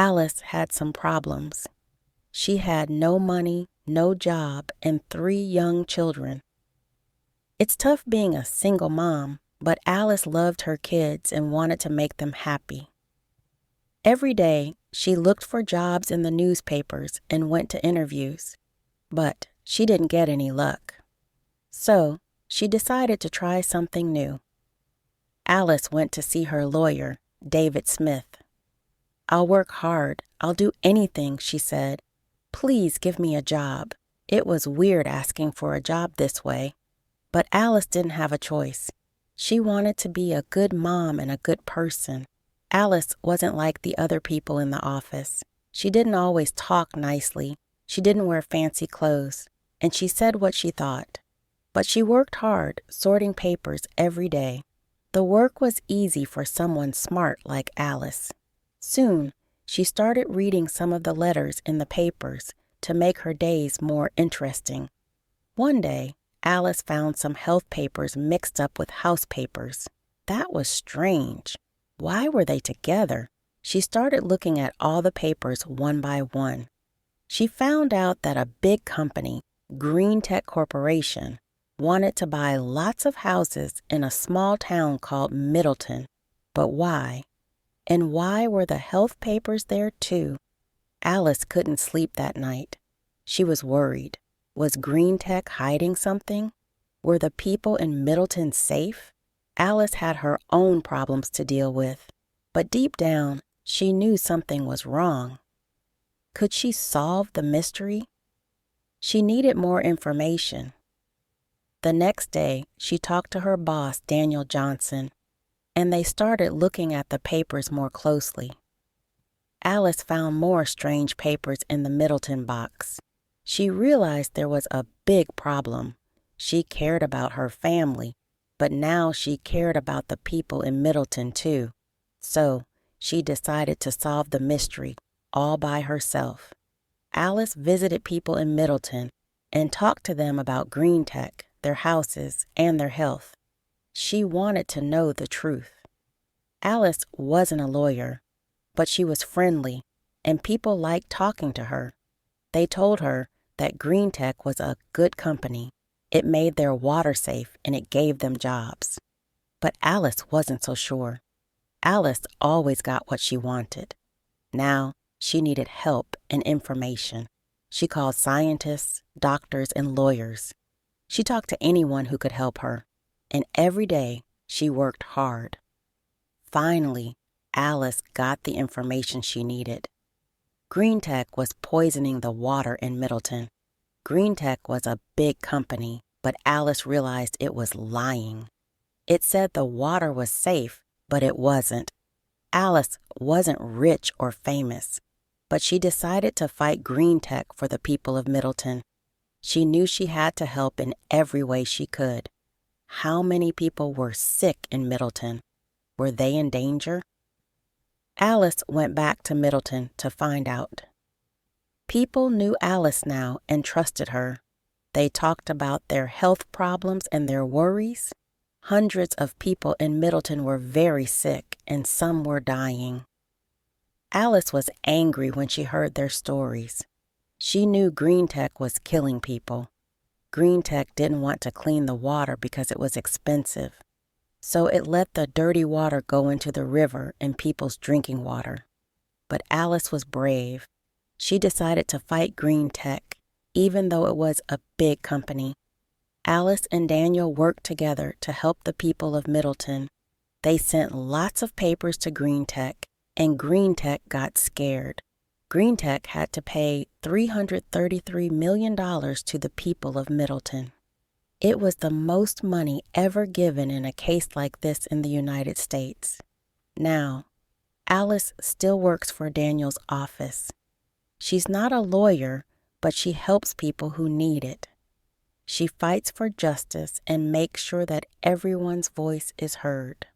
Alice had some problems. She had no money, no job, and 3 young children. It's tough being a single mom, but Alice loved her kids and wanted to make them happy. Every day, she looked for jobs in the newspapers and went to interviews, but she didn't get any luck. So, she decided to try something new. Alice went to see her lawyer, David Smith. "I'll work hard. I'll do anything," she said. "Please give me a job." It was weird asking for a job this way, but Alice didn't have a choice. She wanted to be a good mom and a good person. Alice wasn't like the other people in the office. She didn't always talk nicely. She didn't wear fancy clothes, and she said what she thought. But she worked hard, sorting papers every day. The work was easy for someone smart like Alice. Soon, she started reading some of the letters in the papers to make her days more interesting. One day, Alice found some health papers mixed up with house papers. That was strange. Why were they together? She started looking at all the papers one by one. She found out that a big company, Green Tech Corporation, wanted to buy lots of houses in a small town called Middleton. But why? And why were the health papers there too? Alice couldn't sleep that night. She was worried. Was Green Tech hiding something? Were the people in Middleton safe? Alice had her own problems to deal with, but deep down, she knew something was wrong. Could she solve the mystery? She needed more information. The next day, she talked to her boss, Daniel Johnson, and they started looking at the papers more closely. Alice found more strange papers in the Middleton box. She realized there was a big problem. She cared about her family, but now she cared about the people in Middleton too. So she decided to solve the mystery all by herself. Alice visited people in Middleton and talked to them about Green Tech, their houses, and their health. She wanted to know the truth. Alice wasn't a lawyer, but she was friendly, and people liked talking to her. They told her that Green Tech was a good company. It made their water safe and it gave them jobs. But Alice wasn't so sure. Alice always got what she wanted. Now she needed help and information. She called scientists, doctors, and lawyers. She talked to anyone who could help her, and every day she worked hard. Finally, Alice got the information she needed. Green Tech was poisoning the water in Middleton. Green Tech was a big company, but Alice realized it was lying. It said the water was safe, but it wasn't. Alice wasn't rich or famous, but she decided to fight Green Tech for the people of Middleton. She knew she had to help in every way she could. How many people were sick in Middleton? Were they in danger? Alice went back to Middleton to find out. People knew Alice now and trusted her. They talked about their health problems and their worries. Hundreds of people in Middleton were very sick and some were dying. Alice was angry when she heard their stories. She knew Green Tech was killing people. Green Tech didn't want to clean the water because it was expensive. So it let the dirty water go into the river and people's drinking water. But Alice was brave. She decided to fight Green Tech, even though it was a big company. Alice and Daniel worked together to help the people of Middleton. They sent lots of papers to Green Tech, and Green Tech got scared. Green Tech had to pay $333 million to the people of Middleton. It was the most money ever given in a case like this in the United States. Now, Alice still works for Daniel's office. She's not a lawyer, but she helps people who need it. She fights for justice and makes sure that everyone's voice is heard.